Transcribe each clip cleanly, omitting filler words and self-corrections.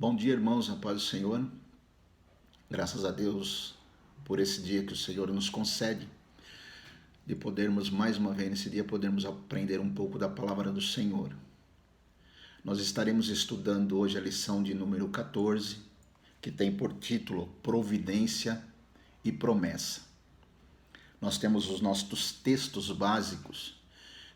Bom dia, irmãos, na paz do Senhor. Graças a Deus por esse dia que o Senhor nos concede, de podermos mais uma vez nesse dia podermos aprender um pouco da palavra do Senhor. Nós estaremos estudando hoje a lição de número 14, que tem por título Providência e Promessa. Nós temos os nossos textos básicos,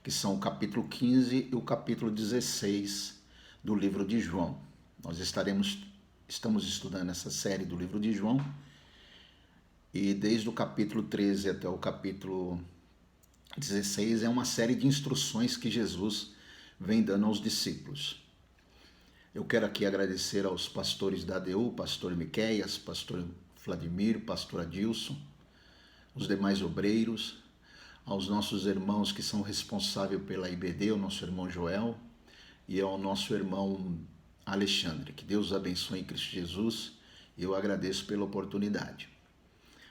que são o capítulo 15 e o capítulo 16 do livro de João. Nós estamos estudando essa série do livro de João, e desde o capítulo 13 até o capítulo 16 é uma série de instruções que Jesus vem dando aos discípulos. Eu quero aqui agradecer aos pastores da ADU, pastor Miqueias, pastor Vladimir, pastor Adilson, os demais obreiros, aos nossos irmãos que são responsáveis pela IBD, o nosso irmão Joel, e ao nosso irmão Alexandre. Que Deus os abençoe em Cristo Jesus, e eu agradeço pela oportunidade.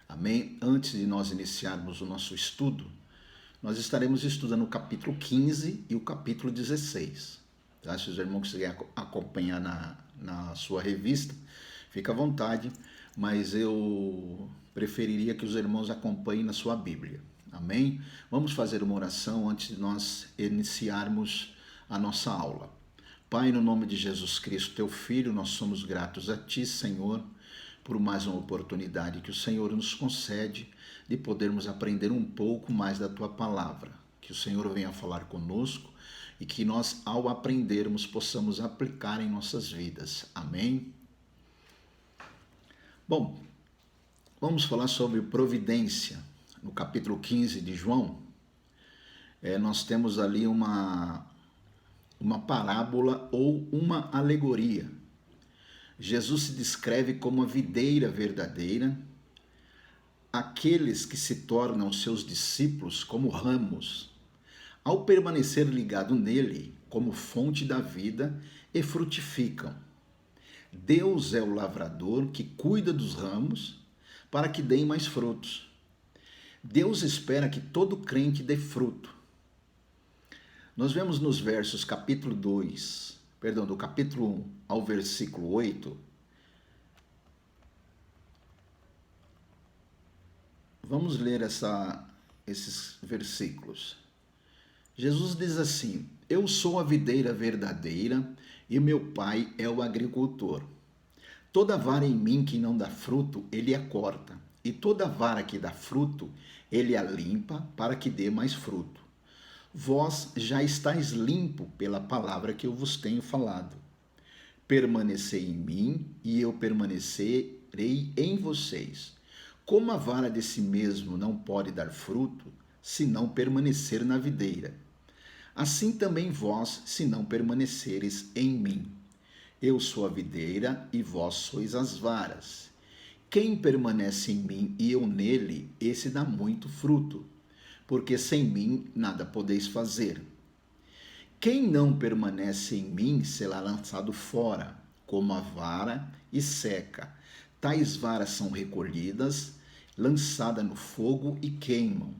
Amém? Antes de nós iniciarmos o nosso estudo, nós estaremos estudando o capítulo 15 e o capítulo 16. Tá? Se os irmãos quiserem acompanhar na sua revista, fica à vontade, mas eu preferiria que os irmãos acompanhem na sua Bíblia. Amém? Vamos fazer uma oração antes de nós iniciarmos a nossa aula. Pai, no nome de Jesus Cristo, teu Filho, nós somos gratos a Ti, Senhor, por mais uma oportunidade que o Senhor nos concede de podermos aprender um pouco mais da Tua Palavra. Que o Senhor venha falar conosco e que nós, ao aprendermos, possamos aplicar em nossas vidas. Amém? Bom, vamos falar sobre providência. No capítulo 15 de João, nós temos ali uma parábola ou uma alegoria. Jesus se descreve como a videira verdadeira, aqueles que se tornam seus discípulos como ramos, ao permanecer ligado nele como fonte da vida e frutificam. Deus é o lavrador que cuida dos ramos para que deem mais frutos. Deus espera que todo crente dê fruto. Nós vemos nos versos do capítulo 1 ao versículo 8, vamos ler esses versículos. Jesus diz assim: Eu sou a videira verdadeira e meu Pai é o agricultor. Toda vara em mim que não dá fruto, ele a corta, e toda vara que dá fruto, ele a limpa para que dê mais fruto. Vós já estáis limpo pela palavra que eu vos tenho falado. Permanecei em mim e eu permanecerei em vocês. Como a vara de si mesmo não pode dar fruto, se não permanecer na videira, assim também vós, se não permaneceres em mim. Eu sou a videira e vós sois as varas. Quem permanece em mim e eu nele, esse dá muito fruto, porque sem mim nada podeis fazer. Quem não permanece em mim será lançado fora, como a vara, e seca. Tais varas são recolhidas, lançadas no fogo e queimam.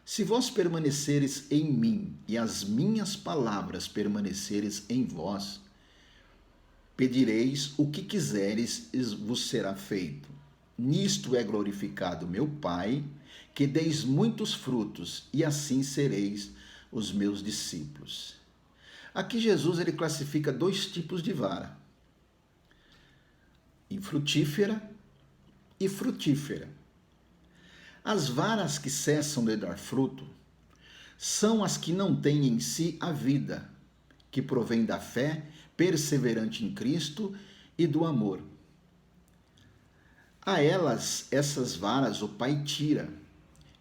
Se vós permaneceres em mim e as minhas palavras permaneceres em vós, pedireis o que quiseres e vos será feito. Nisto é glorificado meu Pai, que deis muitos frutos, e assim sereis os meus discípulos. Aqui Jesus ele classifica dois tipos de vara: infrutífera e frutífera. As varas que cessam de dar fruto são as que não têm em si a vida, que provém da fé perseverante em Cristo e do amor. A elas, essas varas, o Pai tira.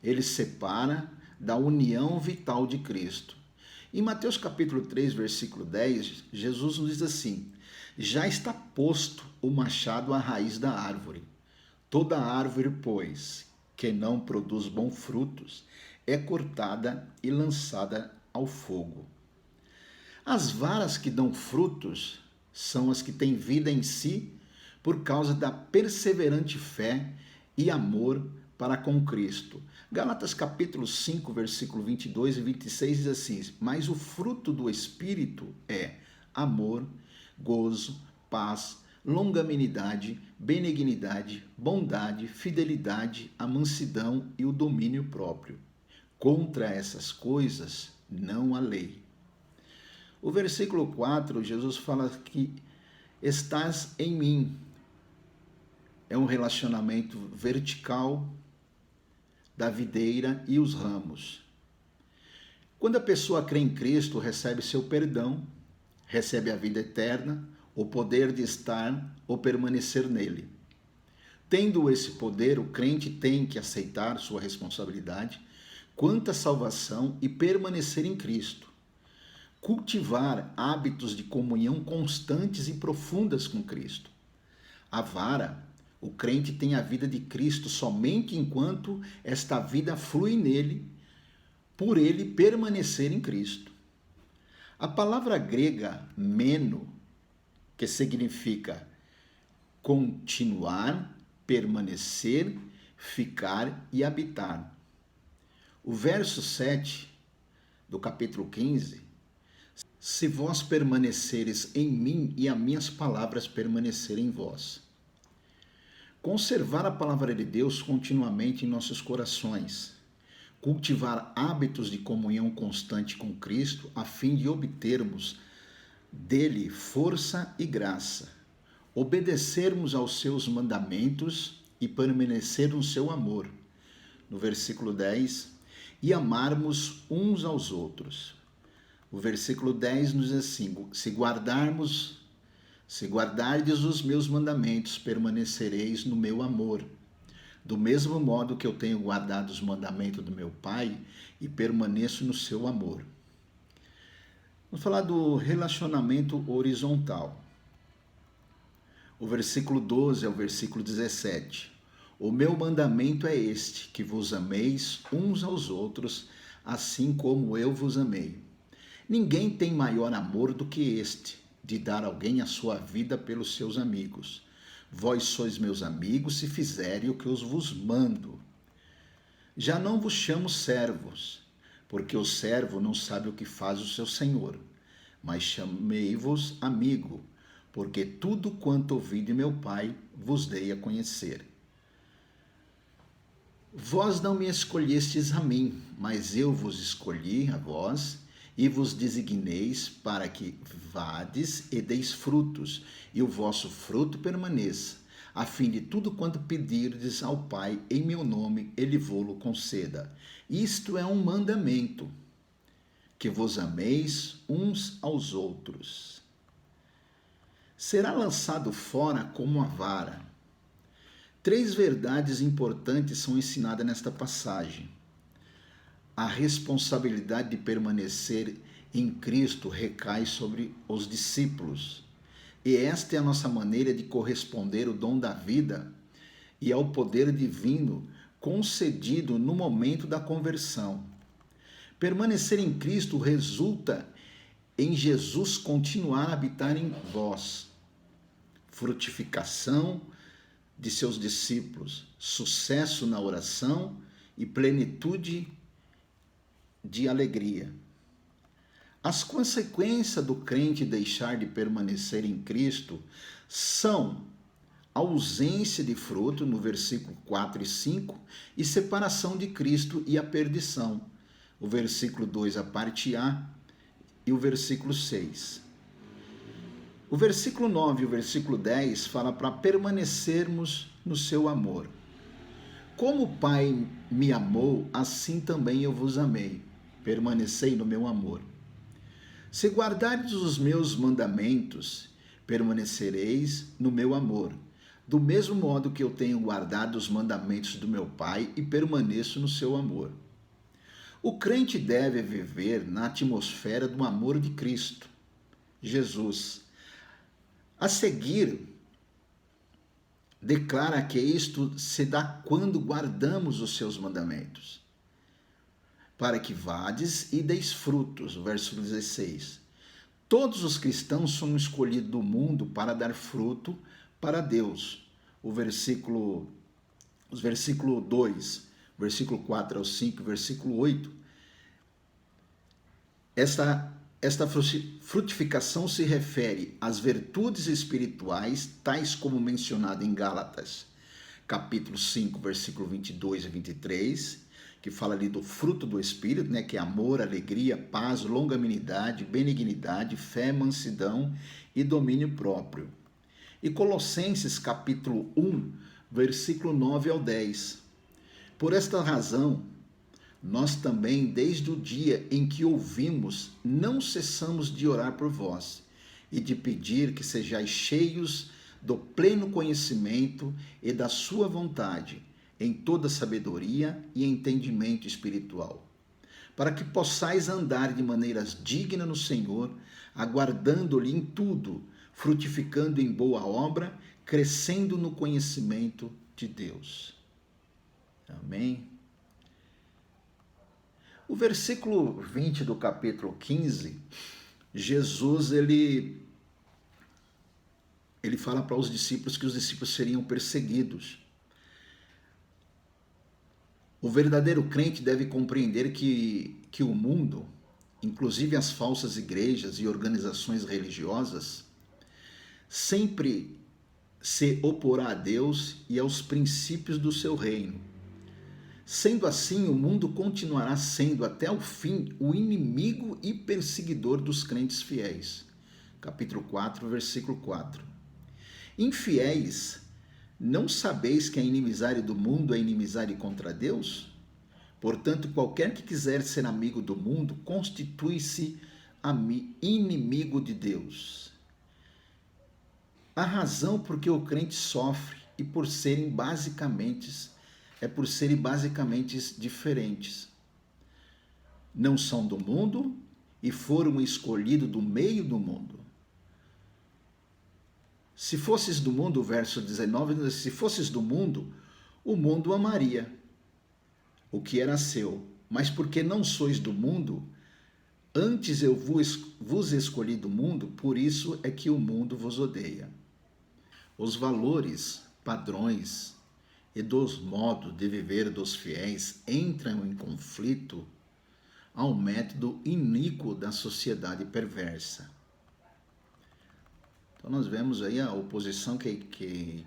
Ele separa da união vital de Cristo. Em Mateus capítulo 3, versículo 10, Jesus nos diz assim: Já está posto o machado à raiz da árvore. Toda árvore, pois, que não produz bons frutos, é cortada e lançada ao fogo. As varas que dão frutos são as que têm vida em si por causa da perseverante fé e amor para com Cristo. Gálatas capítulo 5, versículo 22 e 26 diz assim: Mas o fruto do Espírito é amor, gozo, paz, longanimidade, benignidade, bondade, fidelidade, a mansidão e o domínio próprio. Contra essas coisas não há lei. O versículo 4, Jesus fala que estás em mim. É um relacionamento vertical da videira e os ramos. Quando a pessoa crê em Cristo, recebe seu perdão, recebe a vida eterna, o poder de estar ou permanecer nele. Tendo esse poder, o crente tem que aceitar sua responsabilidade quanto à salvação e permanecer em Cristo. Cultivar hábitos de comunhão constantes e profundas com Cristo. A vara, o crente tem a vida de Cristo somente enquanto esta vida flui nele, por ele permanecer em Cristo. A palavra grega meno, que significa continuar, permanecer, ficar e habitar. O verso 7 do capítulo 15, se vós permaneceres em mim e as minhas palavras permanecerem em vós. Conservar a palavra de Deus continuamente em nossos corações. Cultivar hábitos de comunhão constante com Cristo a fim de obtermos dele força e graça. Obedecermos aos seus mandamentos e permanecer no seu amor. No versículo 10, e amarmos uns aos outros. O versículo 10 nos diz assim, se guardardes os meus mandamentos, permanecereis no meu amor. Do mesmo modo que eu tenho guardado os mandamentos do meu Pai e permaneço no seu amor. Vamos falar do relacionamento horizontal. O versículo 12 ao versículo 17. O meu mandamento é este, que vos ameis uns aos outros, assim como eu vos amei. Ninguém tem maior amor do que este, de dar alguém a sua vida pelos seus amigos. Vós sois meus amigos se fizerem o que eu vos mando. Já não vos chamo servos, porque o servo não sabe o que faz o seu senhor, mas chamei-vos amigo, porque tudo quanto ouvi de meu Pai vos dei a conhecer. Vós não me escolhestes a mim, mas eu vos escolhi a vós, e vos designeis para que vades e deis frutos, e o vosso fruto permaneça, a fim de tudo quanto pedirdes ao Pai em meu nome, ele vô-lo conceda. Isto é um mandamento, que vos ameis uns aos outros. Será lançado fora como a vara. 3 verdades importantes são ensinadas nesta passagem. A responsabilidade de permanecer em Cristo recai sobre os discípulos. E esta é a nossa maneira de corresponder ao dom da vida e ao poder divino concedido no momento da conversão. Permanecer em Cristo resulta em Jesus continuar a habitar em vós. Frutificação de seus discípulos, sucesso na oração e plenitude de alegria. As consequências do crente deixar de permanecer em Cristo são ausência de fruto, no versículo 4 e 5, e separação de Cristo e a perdição, o versículo 2, a parte A, e o versículo 6. O versículo 9 e o versículo 10 fala para permanecermos no seu amor. Como o Pai me amou, assim também eu vos amei. Permanecei no meu amor. Se guardardes os meus mandamentos, permanecereis no meu amor, do mesmo modo que eu tenho guardado os mandamentos do meu Pai e permaneço no seu amor. O crente deve viver na atmosfera do amor de Cristo, Jesus. A seguir, declara que isto se dá quando guardamos os seus mandamentos, para que vades e deis frutos, o verso 16. Todos os cristãos são escolhidos do mundo para dar fruto para Deus. Os versículo 2, versículo 4 ao 5, versículo 8. Esta frutificação se refere às virtudes espirituais, tais como mencionado em Gálatas, capítulo 5, versículo 22 e 23, que fala ali do fruto do Espírito, né, que é amor, alegria, paz, longanimidade, benignidade, fé, mansidão e domínio próprio. E Colossenses, capítulo 1, versículo 9 ao 10. Por esta razão, nós também, desde o dia em que ouvimos, não cessamos de orar por vós e de pedir que sejais cheios do pleno conhecimento e da sua vontade, em toda sabedoria e entendimento espiritual, para que possais andar de maneiras dignas no Senhor, aguardando-lhe em tudo, frutificando em boa obra, crescendo no conhecimento de Deus. Amém? O versículo 20 do capítulo 15, Jesus ele fala para os discípulos que os discípulos seriam perseguidos. O verdadeiro crente deve compreender que o mundo, inclusive as falsas igrejas e organizações religiosas, sempre se oporá a Deus e aos princípios do seu reino. Sendo assim, o mundo continuará sendo até o fim o inimigo e perseguidor dos crentes fiéis. Capítulo 4, versículo 4. Infiéis, não sabeis que a inimizade do mundo é inimizade contra Deus? Portanto, qualquer que quiser ser amigo do mundo, constitui-se inimigo de Deus. A razão por que o crente sofre e por serem basicamente diferentes. Não são do mundo e foram escolhidos do meio do mundo. Se fosses do mundo, o verso 19, se fosses do mundo, o mundo amaria o que era seu. Mas porque não sois do mundo, antes eu vos escolhi do mundo, por isso é que o mundo vos odeia. Os valores, padrões e dos modos de viver dos fiéis entram em conflito ao método iníquo da sociedade perversa. Então nós vemos aí a oposição que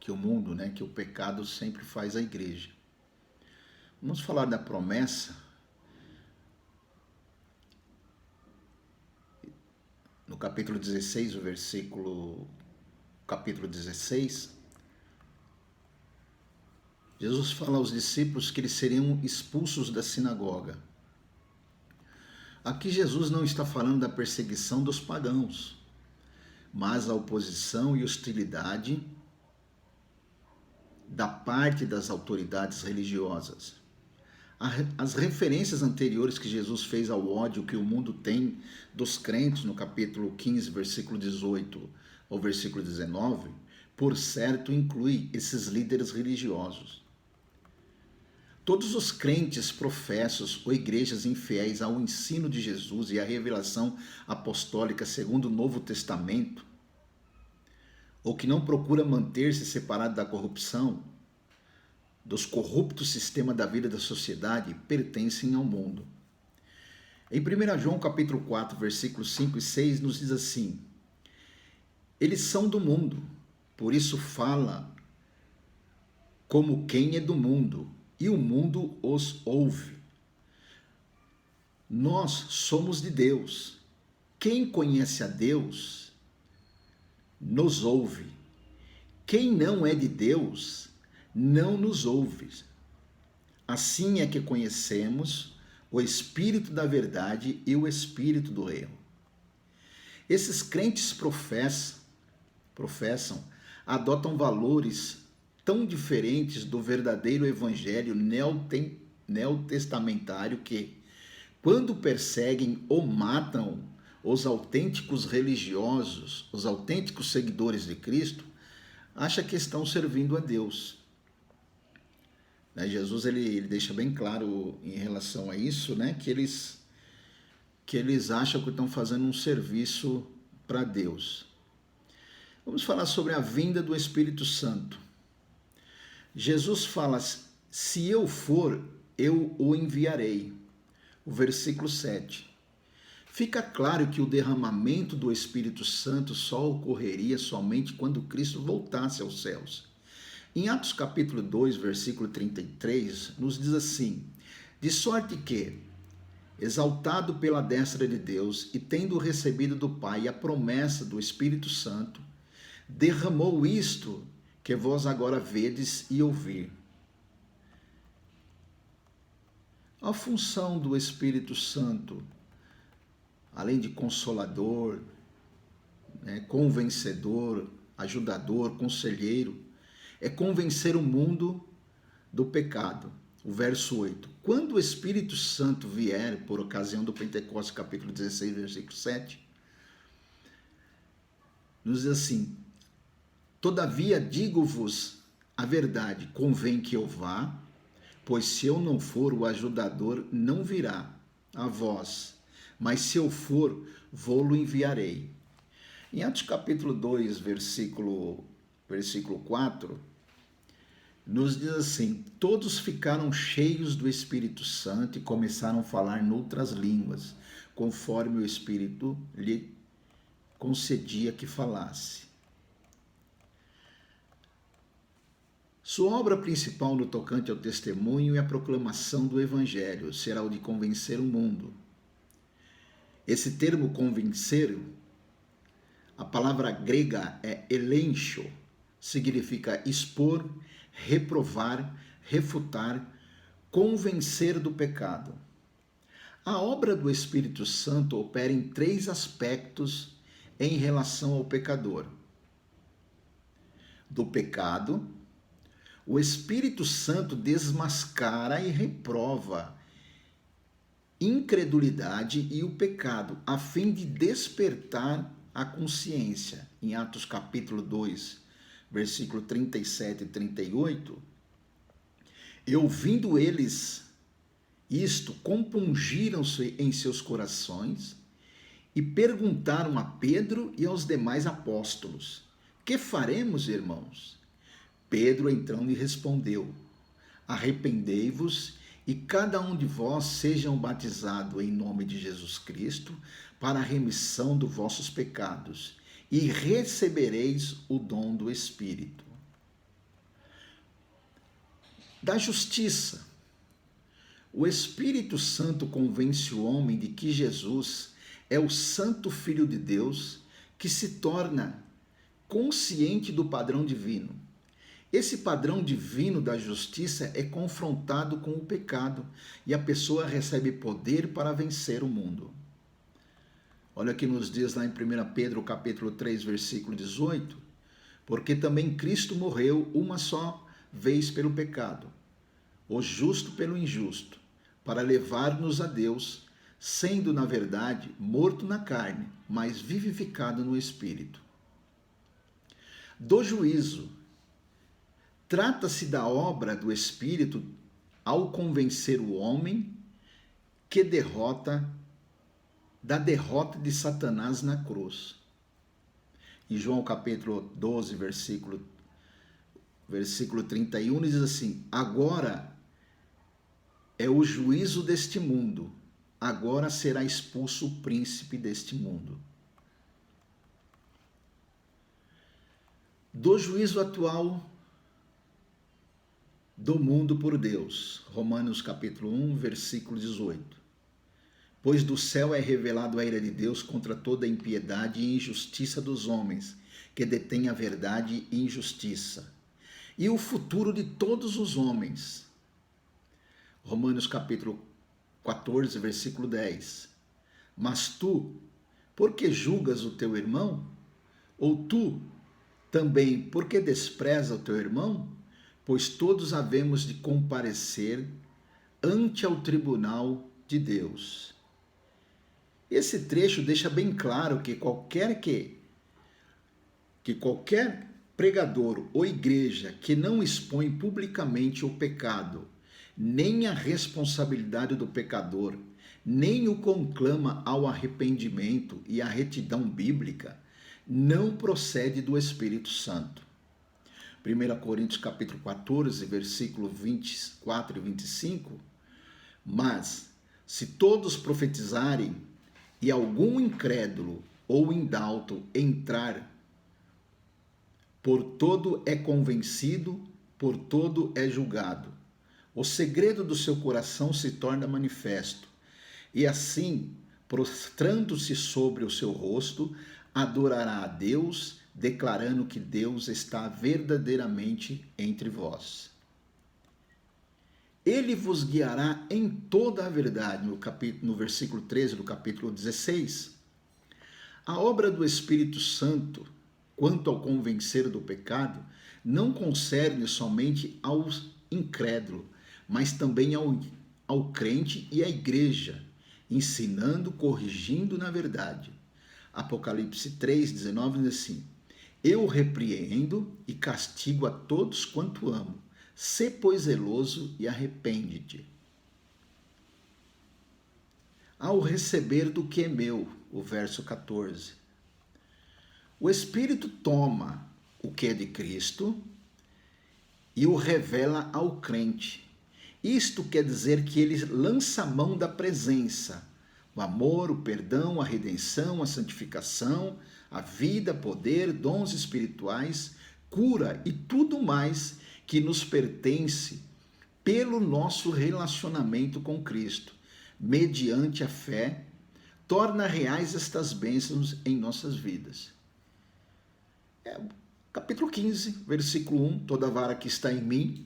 o mundo, né, que o pecado sempre faz à igreja. Vamos falar da promessa. No capítulo 16, capítulo 16, Jesus fala aos discípulos que eles seriam expulsos da sinagoga. Aqui Jesus não está falando da perseguição dos pagãos, mas a oposição e hostilidade da parte das autoridades religiosas. As referências anteriores que Jesus fez ao ódio que o mundo tem dos crentes, no capítulo 15, versículo 18 ao versículo 19, por certo, inclui esses líderes religiosos. Todos os crentes professos ou igrejas infiéis ao ensino de Jesus e à revelação apostólica segundo o Novo Testamento, ou que não procura manter-se separado da corrupção, dos corruptos sistemas da vida da sociedade, pertencem ao mundo. Em 1 João capítulo 4, versículos 5 e 6, nos diz assim: eles são do mundo, por isso fala como quem é do mundo, e o mundo os ouve. Nós somos de Deus. Quem conhece a Deus nos ouve. Quem não é de Deus não nos ouve. Assim é que conhecemos o espírito da verdade e o espírito do erro. Esses crentes professam, adotam valores tão diferentes do verdadeiro evangelho neotestamentário que, quando perseguem ou matam os autênticos religiosos, os autênticos seguidores de Cristo, acham que estão servindo a Deus. Jesus ele deixa bem claro em relação a isso, né, que eles acham que estão fazendo um serviço para Deus. Vamos falar sobre a vinda do Espírito Santo. Jesus fala: se eu for, eu o enviarei. O versículo 7. fica claro que o derramamento do Espírito Santo só ocorreria somente quando Cristo voltasse aos céus. Em Atos capítulo 2, versículo 33, nos diz assim: de sorte que, exaltado pela destra de Deus e tendo recebido do Pai a promessa do Espírito Santo, derramou isto que vós agora vedes e ouvir. A função do Espírito Santo, além de consolador, convencedor, ajudador, conselheiro, é convencer o mundo do pecado. O verso 8. Quando o Espírito Santo vier, por ocasião do Pentecostes, capítulo 16, versículo 7, nos diz assim: todavia digo-vos a verdade, convém que eu vá, pois se eu não for, o ajudador não virá a vós, mas se eu for, vou-lo enviarei. Em Atos capítulo 2, versículo 4, nos diz assim: todos ficaram cheios do Espírito Santo e começaram a falar noutras línguas, conforme o Espírito lhe concedia que falasse. Sua obra principal no tocante ao testemunho e à proclamação do Evangelho será o de convencer o mundo. Esse termo convencer, a palavra grega é elencho, significa expor, reprovar, refutar, convencer do pecado. A obra do Espírito Santo opera em 3 aspectos em relação ao pecador. Do pecado, o Espírito Santo desmascara e reprova incredulidade e o pecado, a fim de despertar a consciência. Em Atos capítulo 2, versículo 37 e 38, e ouvindo eles isto, compungiram-se em seus corações e perguntaram a Pedro e aos demais apóstolos: que faremos, irmãos? Pedro então lhe respondeu: arrependei-vos e cada um de vós sejam batizado em nome de Jesus Cristo para a remissão dos vossos pecados e recebereis o dom do Espírito. Da justiça. O Espírito Santo convence o homem de que Jesus é o Santo Filho de Deus, que se torna consciente do padrão divino. Esse padrão divino da justiça é confrontado com o pecado e a pessoa recebe poder para vencer o mundo. Olha o que nos diz lá em 1 Pedro capítulo 3, versículo 18: porque também Cristo morreu uma só vez pelo pecado, o justo pelo injusto, para levar-nos a Deus, sendo na verdade morto na carne, mas vivificado no Espírito. Do juízo. Trata-se da obra do Espírito ao convencer o homem da derrota de Satanás na cruz. Em João capítulo 12, versículo 31, diz assim: agora é o juízo deste mundo, agora será expulso o príncipe deste mundo. Do juízo atual do mundo por Deus. Romanos capítulo 1, versículo 18. Pois do céu é revelado a ira de Deus contra toda a impiedade e injustiça dos homens, que detêm a verdade e injustiça, e o futuro de todos os homens. Romanos capítulo 14, versículo 10. Mas tu, por que julgas o teu irmão? Ou tu, também, por que despreza o teu irmão? Pois todos havemos de comparecer ante ao tribunal de Deus. Esse trecho deixa bem claro que qualquer pregador ou igreja que não expõe publicamente o pecado, nem a responsabilidade do pecador, nem o conclama ao arrependimento e à retidão bíblica, não procede do Espírito Santo. 1 Coríntios capítulo 14, versículo 24 e 25, mas se todos profetizarem e algum incrédulo ou indalto entrar, por todo é convencido, por todo é julgado. O segredo do seu coração se torna manifesto, e assim, prostrando-se sobre o seu rosto, adorará a Deus, declarando que Deus está verdadeiramente entre vós. Ele vos guiará em toda a verdade, no versículo 13 do capítulo 16. A obra do Espírito Santo, quanto ao convencer do pecado, não concerne somente ao incrédulo, mas também ao crente e à igreja, ensinando, corrigindo na verdade. Apocalipse 3,19 diz assim: Eu repreendo e castigo a todos quanto amo. Sê, pois, zeloso e arrepende-te. Ao receber do que é meu, o verso 14. O Espírito toma o que é de Cristo e o revela ao crente. Isto quer dizer que ele lança a mão da presença, o amor, o perdão, a redenção, a santificação, a vida, poder, dons espirituais, cura e tudo mais que nos pertence pelo nosso relacionamento com Cristo, mediante a fé, torna reais estas bênçãos em nossas vidas. Capítulo 15, versículo 1, toda vara que está em mim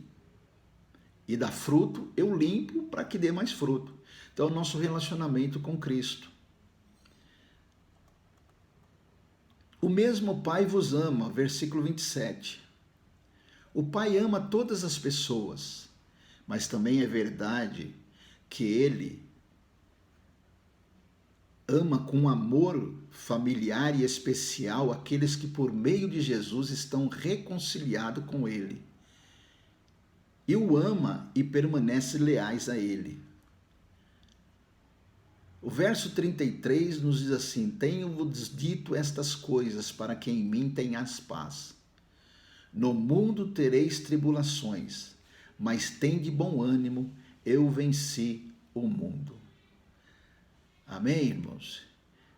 e dá fruto, eu limpo para que dê mais fruto. Então, o nosso relacionamento com Cristo. O mesmo Pai vos ama, versículo 27. O Pai ama todas as pessoas, mas também é verdade que Ele ama com amor familiar e especial aqueles que por meio de Jesus estão reconciliados com Ele. E o ama e permanece leais a Ele. O verso 33 nos diz assim: Tenho-vos dito estas coisas para que em mim tenhas paz. No mundo tereis tribulações, mas tende bom ânimo, eu venci o mundo. Amém, irmãos?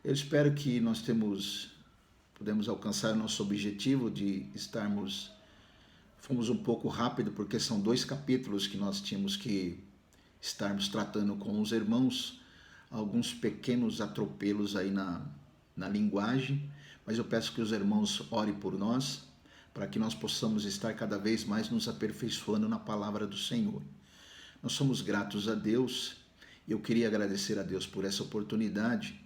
Eu espero que nós podemos alcançar o nosso objetivo de estarmos... Fomos um pouco rápido porque são 2 capítulos que nós tínhamos que estarmos tratando com os irmãos, alguns pequenos atropelos aí na linguagem, mas eu peço que os irmãos orem por nós, para que nós possamos estar cada vez mais nos aperfeiçoando na palavra do Senhor. Nós somos gratos a Deus. Eu queria agradecer a Deus por essa oportunidade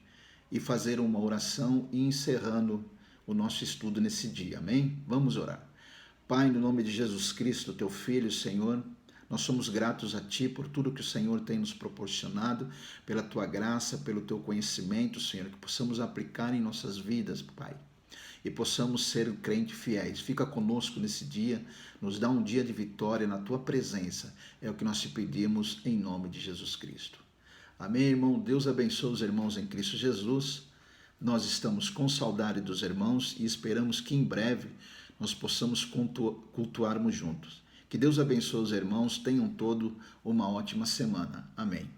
e fazer uma oração e encerrando o nosso estudo nesse dia, amém? Vamos orar. Pai, no nome de Jesus Cristo, teu Filho, Senhor, nós somos gratos a Ti por tudo que o Senhor tem nos proporcionado, pela Tua graça, pelo Teu conhecimento, Senhor, que possamos aplicar em nossas vidas, Pai, e possamos ser crentes fiéis. Fica conosco nesse dia, nos dá um dia de vitória na Tua presença, é o que nós te pedimos em nome de Jesus Cristo. Amém, irmão? Deus abençoe os irmãos em Cristo Jesus. Nós estamos com saudade dos irmãos e esperamos que em breve nós possamos cultuarmos juntos. Que Deus abençoe os irmãos, tenham todo uma ótima semana. Amém.